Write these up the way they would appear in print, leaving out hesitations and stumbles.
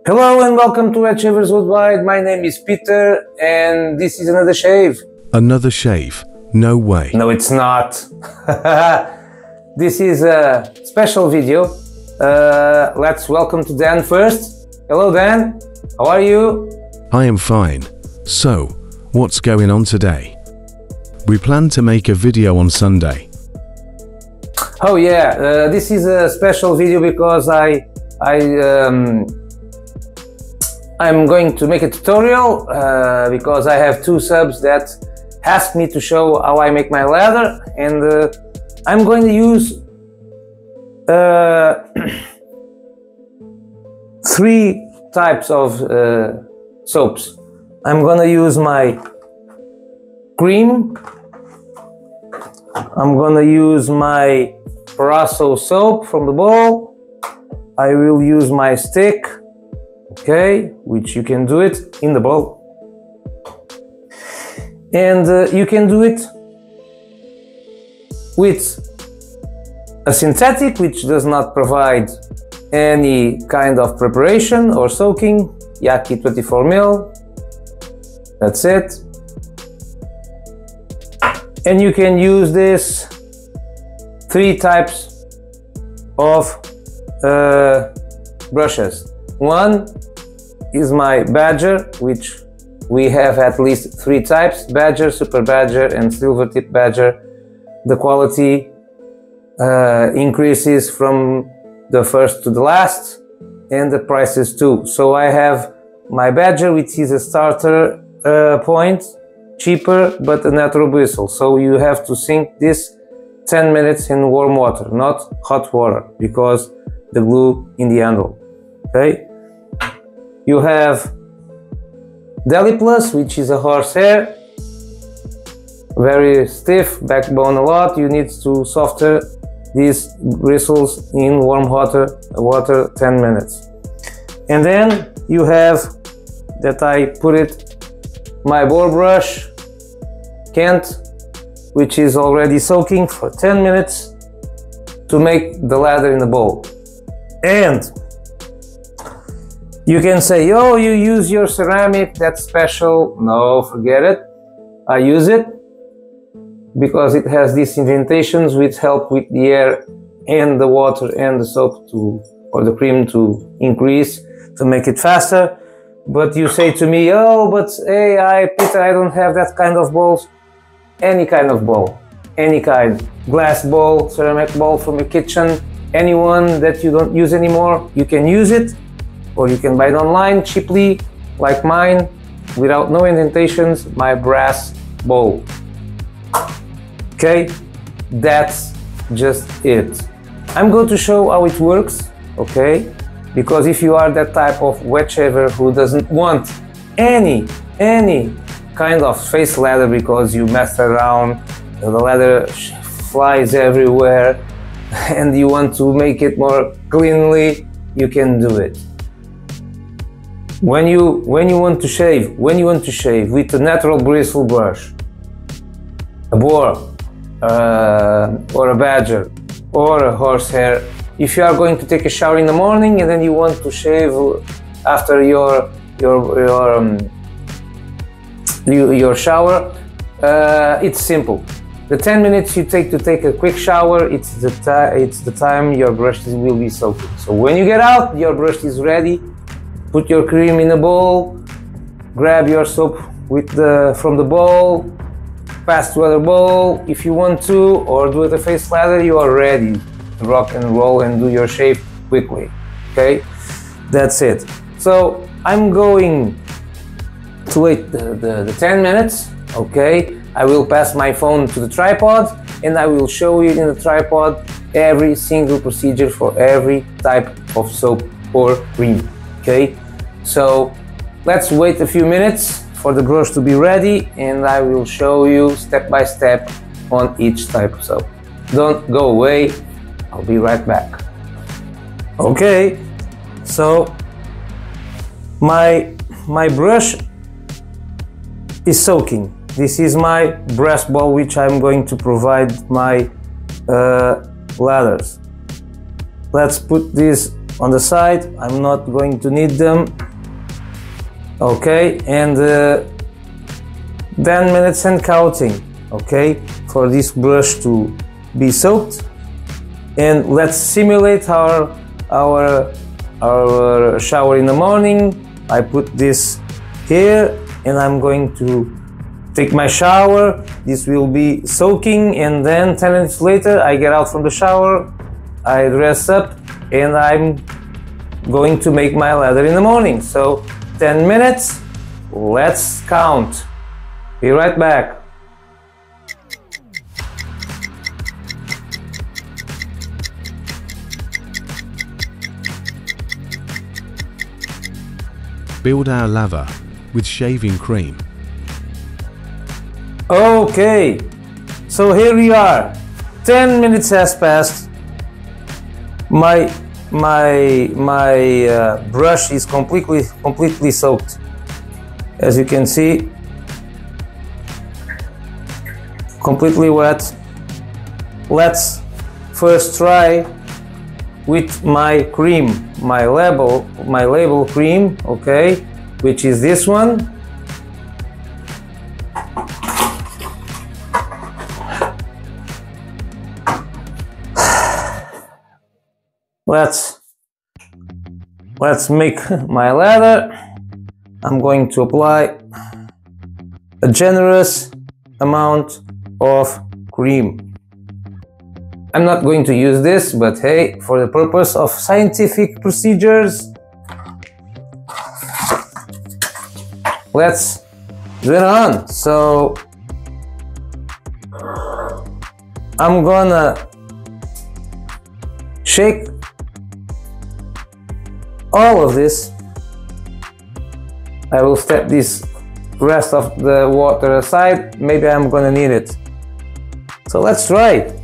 Hello and welcome to Wet Shavers Worldwide. My name is Peter and this is another shave. Another shave? No way. No, it's not. This is a special video. Let's welcome to Dan first. Hello Dan, how are you? I am fine. So, what's going on today? We plan to make a video on Sunday. Oh yeah, this is a special video because I'm going to make a tutorial because I have two subs that asked me to show how I make my lather, and I'm going to use three types of soaps. I'm going to use my cream, I'm going to use my Parasso soap from the bowl, I will use my stick, okay, which you can do it in the bowl, and you can do it with a synthetic which does not provide any kind of preparation or soaking, Yaki 24ml, that's it. And you can use this three types of brushes. One is my Badger, which we have at least three types: Badger, Super Badger and Silver Tip Badger. The quality increases from the first to the last, and the prices too. So I have my Badger, which is a starter point, cheaper but a natural bristle. So you have to sink this 10 minutes in warm water, not hot water, because the glue in the handle. Okay, you have Deli Plus, which is a horsehair, very stiff, backbone a lot. You need to soften these bristles in warm water 10 minutes. And then you have that I put it my bore brush, Kent, which is already soaking for 10 minutes to make the lather in the bowl. And you can say, oh, you use your ceramic, that's special. No, forget it. I use it because it has these indentations which help with the air and the water and the soap to, or the cream to increase, to make it faster. But you say to me, oh, but hey, Peter, I don't have that kind of bowls. Any kind of bowl, any kind. Glass bowl, ceramic bowl from your kitchen, anyone that you don't use anymore, you can use it. Or you can buy it online cheaply, like mine, without no indentations, my brass bowl. Okay, that's just it. I'm going to show how it works, okay? Because if you are that type of wet shaver who doesn't want any kind of face lather because you mess around, the lather flies everywhere, and you want to make it more cleanly, you can do it. When you want to shave with a natural bristle brush, a boar, or a Badger, or a horsehair, if you are going to take a shower in the morning and then you want to shave after your shower, it's simple. The 10 minutes you take to take a quick shower, it's the time your brushes will be soaking. So when you get out, your brush is ready. Put your cream in a bowl, grab your soap from the bowl, pass to other bowl if you want to, or do it a face lather, you are ready to rock and roll and do your shave quickly. Okay, that's it. So I'm going to wait the 10 minutes. Okay, I will pass my phone to the tripod and I will show you in the tripod every single procedure for every type of soap or cream. Okay, so let's wait a few minutes for the brush to be ready and I will show you step by step on each type of soap. Don't go away, I'll be right back. Okay, so my brush is soaking. This is my brass ball which I'm going to provide my ladders. Let's put these on the side. I'm not going to need them. Okay, and 10 minutes and counting, okay, for this brush to be soaked. And let's simulate our shower in the morning. I put this here and I'm going to take my shower. This will be soaking, and then 10 minutes later I get out from the shower, I dress up, and I'm going to make my lather in the morning. So 10 minutes, let's count. Be right back. Build our lather with shaving cream. Okay, so here we are. 10 minutes has passed. My brush is completely soaked, as you can see, completely wet. Let's first try with my cream, my label cream, okay, which is this one. Let's make my lather. I'm going to apply a generous amount of cream. I'm not going to use this, but hey, for the purpose of scientific procedures, let's do it on. So I'm gonna shake all of this. I will step this rest of the water aside. Maybe I'm gonna need it. So let's try it.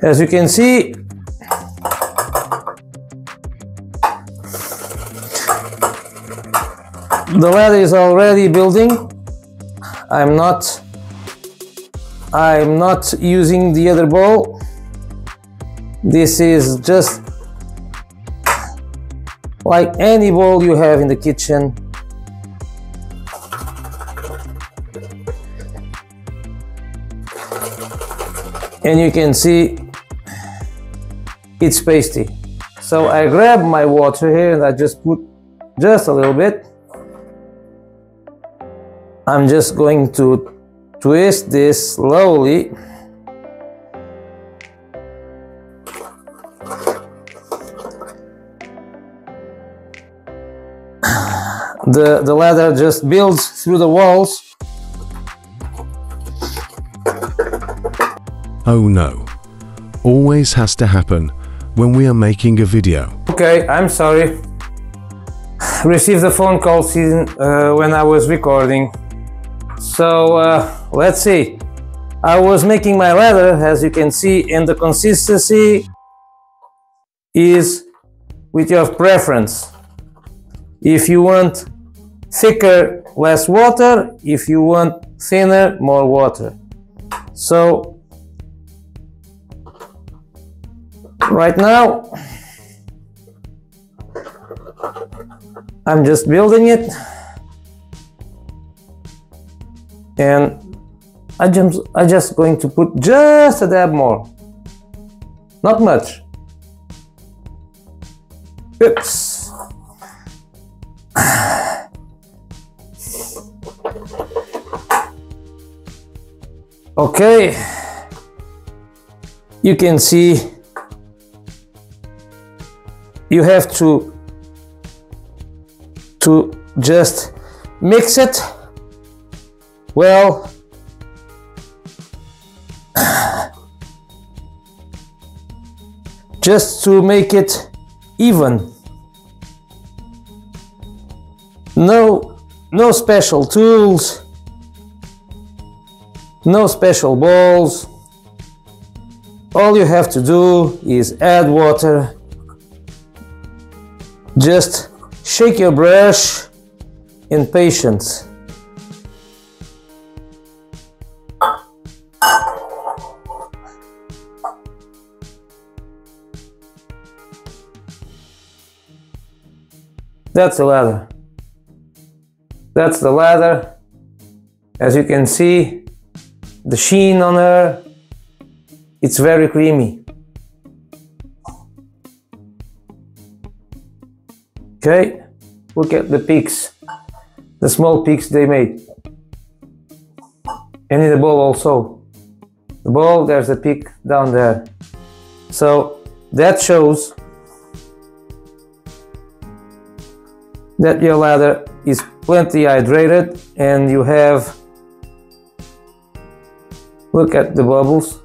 As you can see, the lather is already building. I'm not using the other bowl. This is just like any bowl you have in the kitchen. And you can see it's pasty. So I grab my water here and I just put just a little bit. I'm just going to twist this slowly. The lather just builds through the walls. Oh no, always has to happen when we are making a video. Okay, I'm sorry. Received a phone call when I was recording. So let's see. I was making my lather, as you can see, and the consistency is with your preference. If you want thicker, less water. If you want thinner, more water. So right now I'm just building it, and I'm just going to put just a dab more, not much. Oops. Okay, you can see you have to just mix it well. Just to make it even. No special tools, no special balls. All you have to do is add water Just shake your brush in patience. That's the lather. That's the lather. As you can see, the sheen on her, it's very creamy. Okay, look at the peaks, the small peaks they made. And in the bowl also. The bowl, there's a peak down there. So that shows that your lather is plenty hydrated, and you have, look at the bubbles.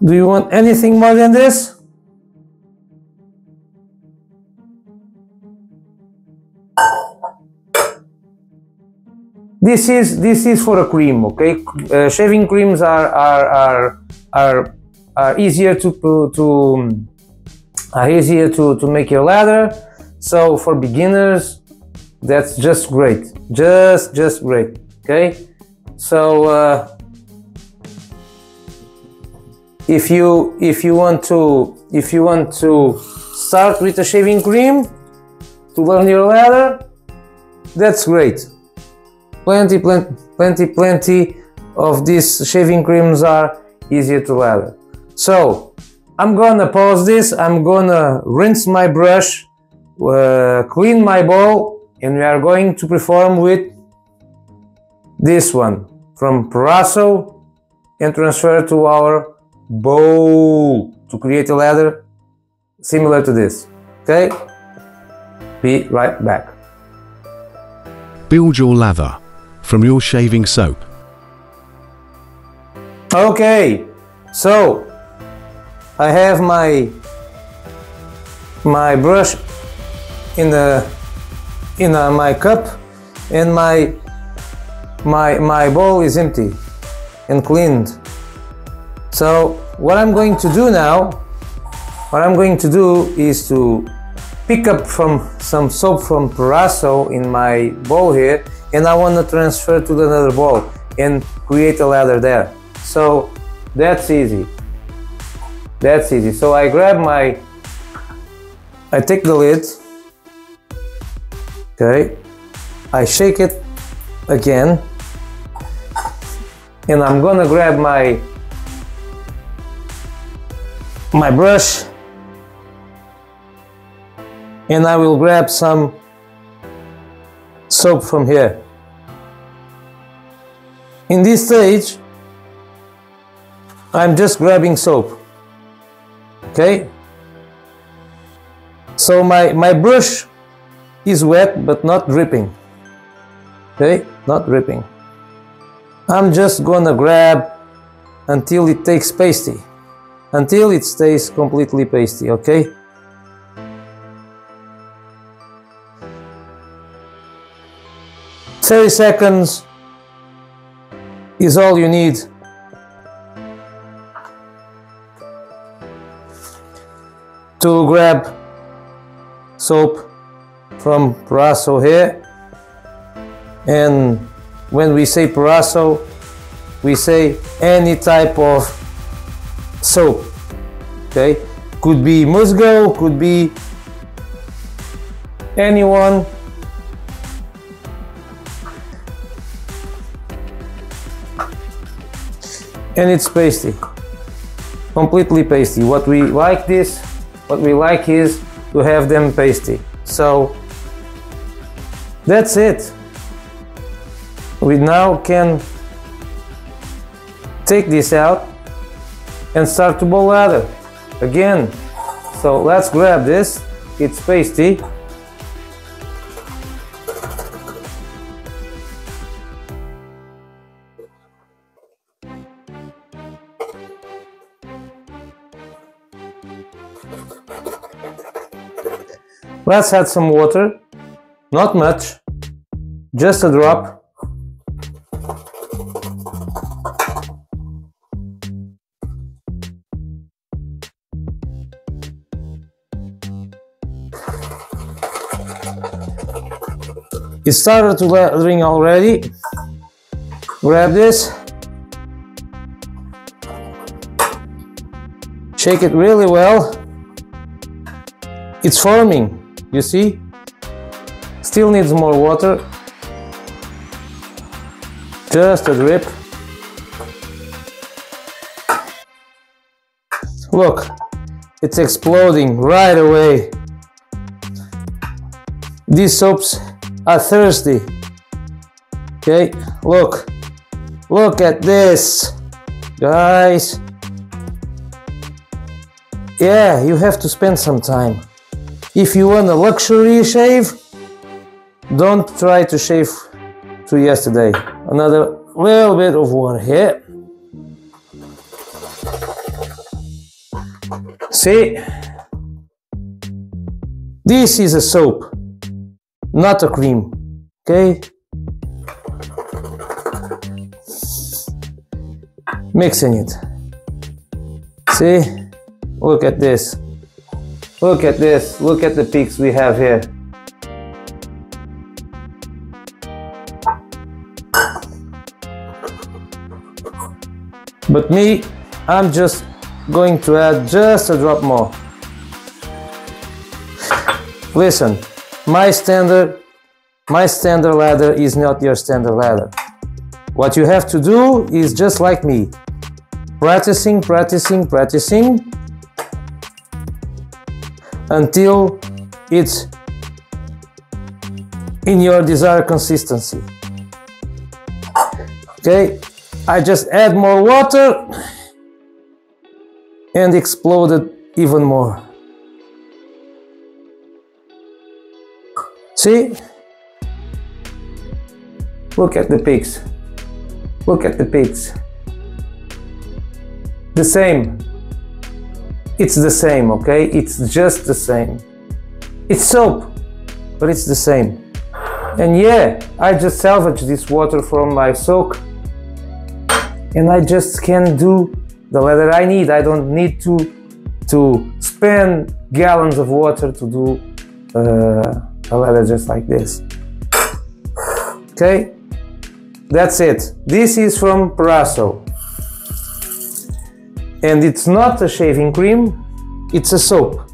Do you want anything more than this? This is for a cream, okay? Shaving creams are easier to make your lather. So for beginners, that's just great, just great. Okay, so if you want to start with a shaving cream to learn your lather, that's great. Plenty of these shaving creams are easier to lather. So I'm gonna pause this, I'm gonna rinse my brush, clean my bowl, and we are going to perform with this one from Paraso and transfer to our bowl to create a lather similar to this. Okay? Be right back. Build your lather from your shaving soap. Okay, so I have my brush in my cup, and my bowl is empty and cleaned. So what I'm going to do now, is to pick up some soap from Paraso in my bowl here, and I want to transfer to another bowl and create a lather there. So that's easy. That's easy. So I take the lid, okay, I shake it again, and I'm gonna grab my brush, and I will grab some soap from here. In this stage, I'm just grabbing soap. Okay, so my brush is wet but not dripping. Okay, not dripping. I'm just gonna grab until it takes pasty, until it stays completely pasty. Okay, 30 seconds is all you need. To grab soap from Paraso here. And when we say Paraso, we say any type of soap. Okay, could be Musgo, could be anyone. And it's pasty, completely pasty. What we like is to have them pasty. So that's it. We now can take this out and start to bowl lather again. So let's grab this, it's pasty. Let's add some water, not much, just a drop. It started to lathering already. Grab this. Shake it really well. It's forming, you see? Still needs more water. Just a drip. Look, it's exploding right away. These soaps are thirsty. Okay, look at this, guys. Yeah, you have to spend some time. If you want a luxury shave, don't try to shave to yesterday. Another little bit of water here. See? This is a soap, not a cream, okay? Mixing it. See? Look at this. Look at this. Look at the peaks we have here. But me, I'm just going to add just a drop more. Listen, my standard lather is not your standard lather. What you have to do is just like me. Practicing until it's in your desired consistency. Okay, I just add more water and exploded even more. See? Look at the peaks. Look at the peaks. The same. It's the same, okay? It's just the same. It's soap, but it's the same. And yeah, I just salvaged this water from my soak and I just can do the lather I need. I don't need to spend gallons of water to do a lather just like this. Okay, that's it. This is from Paraso. And it's not a shaving cream, it's a soap.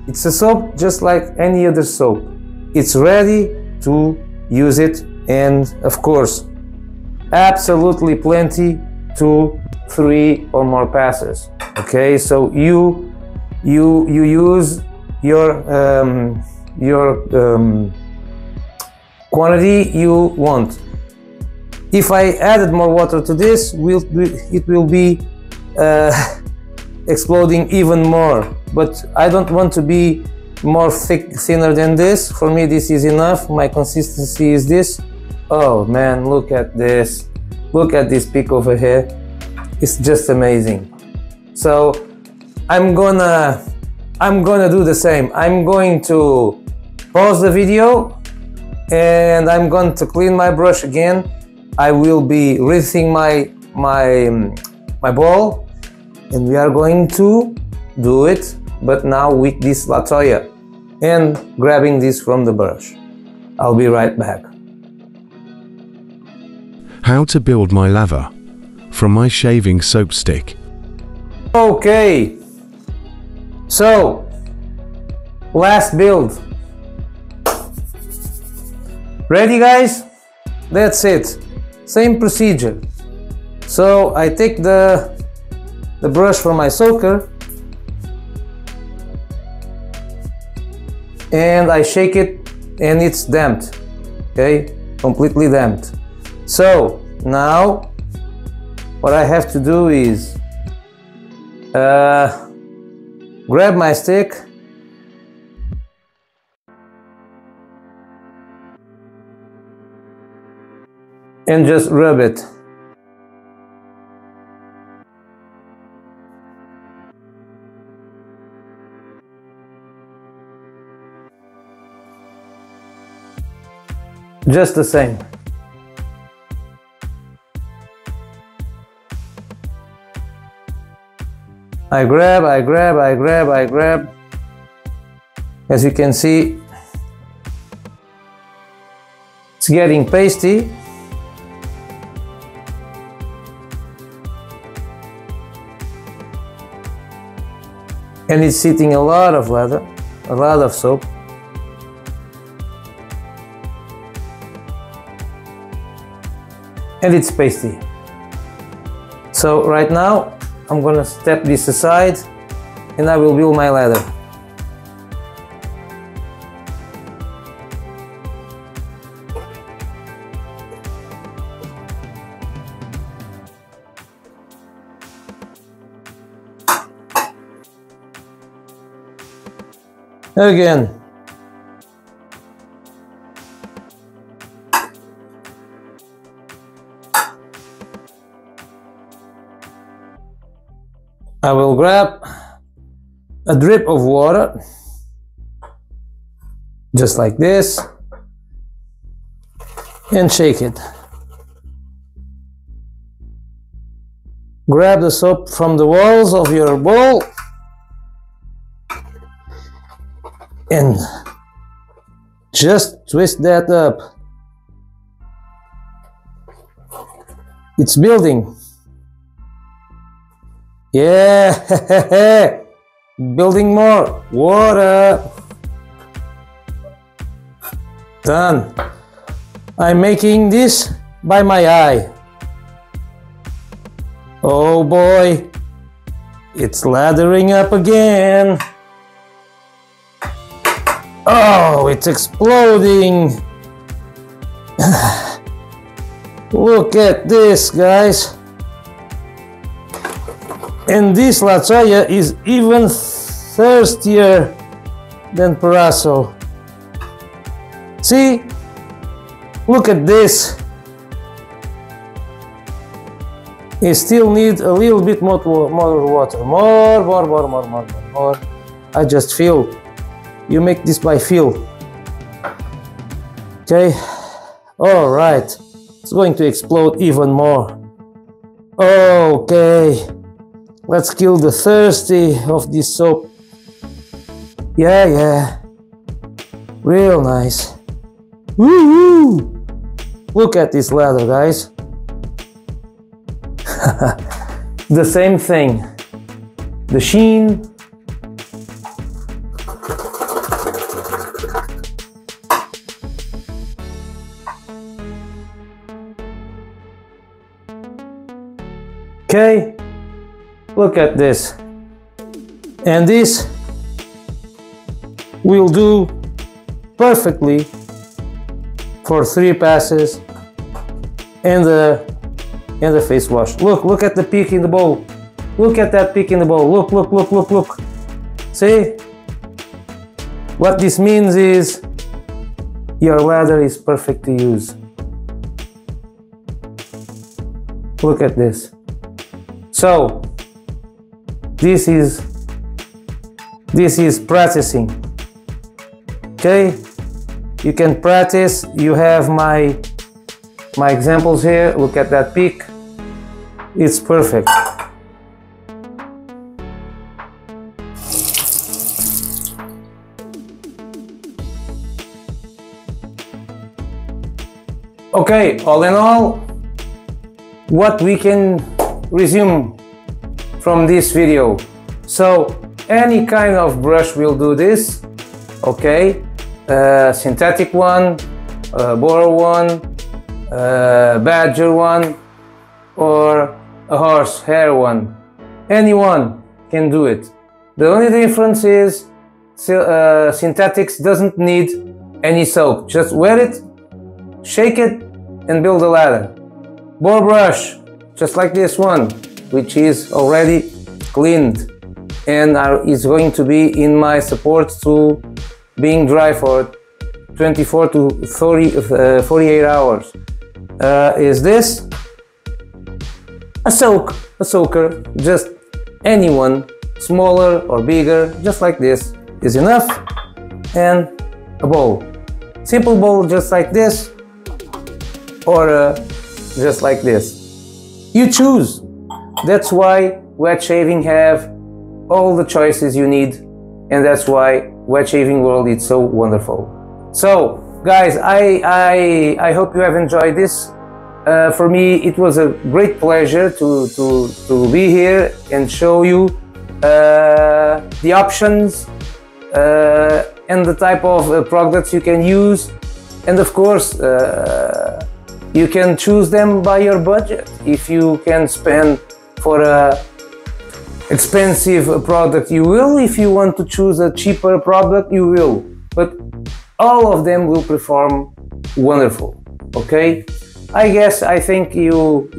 It's a soap just like any other soap. It's ready to use it, and of course, absolutely plenty 2, 3 or more passes. Okay, so you use your quantity you want. If I added more water to this, it will be exploding even more, but I don't want to be more thinner than this. For me this is enough. My consistency is this. Oh man, look at this. Look at this peak over here. It's just amazing. So I'm gonna do the same. I'm going to pause the video and I'm going to clean my brush again. I will be rinsing my bowl, and we are going to do it, but now with this Lather and grabbing this from the brush. I'll be right back. How to build my lather from my shaving soap stick. Okay, so last build. Ready, guys? That's it. Same procedure. So I take the brush from my soaker and I shake it, and it's damped. Okay, completely damped. So now what I have to do is grab my stick and just rub it. Just the same. I grab. As you can see, It's getting pasty. And it's eating a lot of lather, a lot of soap. And it's pasty. So right now I'm gonna step this aside and I will build my lather. Again. I will grab a drip of water, just like this, and shake it. Grab the soap from the walls of your bowl and just twist that up. It's building. Yeah, building more water. Done. I'm making this by my eye. Oh boy, it's lathering up again. Oh, it's exploding. Look at this, guys. And this Lather is even thirstier than parasol. See? Look at this. You still need a little bit more water. More. I just feel. You make this by feel. Okay. All right. It's going to explode even more. Okay. Let's kill the thirsty of this soap. Yeah. Real nice. Woo-hoo! Look at this lather, guys. The same thing. The sheen. Okay. Look at this. And this will do perfectly for 3 passes and the face wash. Look at the peak in the bowl. Look at that peak in the bowl. Look. See? What this means is your lather is perfect to use. Look at this. So this is practicing. Okay, you can practice. You have my examples here. Look at that peak. It's perfect. Okay, all in all, what we can resume from this video. So any kind of brush will do this. Okay, synthetic one, boar one, badger one, or a horsehair one. Anyone can do it. The only difference is synthetics doesn't need any soap. Just wet it, shake it, and build a lather. Boar brush, just like this one, which is already cleaned and is going to be in my support tool, being dry for 24 to 48 hours. Is this a soaker? Just anyone, smaller or bigger, just like this is enough, and a bowl, simple bowl, just like this, or just like this. You choose. That's why wet shaving have all the choices you need, and that's why wet shaving world is so wonderful. So guys, I hope you have enjoyed this. For me, it was a great pleasure to be here and show you the options and the type of products you can use, and of course you can choose them by your budget. If you can spend for a expensive product, you will. If you want to choose a cheaper product, you will, but all of them will perform wonderful. Okay, I think you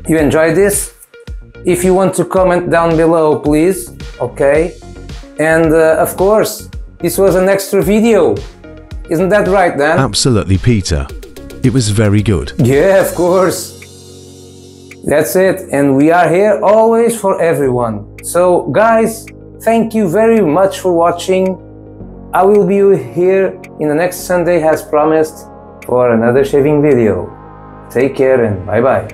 enjoyed this. If you want to comment down below, please. Okay, and of course, this was an extra video. Isn't that right, Dan? Absolutely, Peter. It was very good. Yeah, of course. That's it. And we are here always for everyone. So, guys, thank you very much for watching. I will be here in the next Sunday, as promised, for another shaving video. Take care and bye-bye.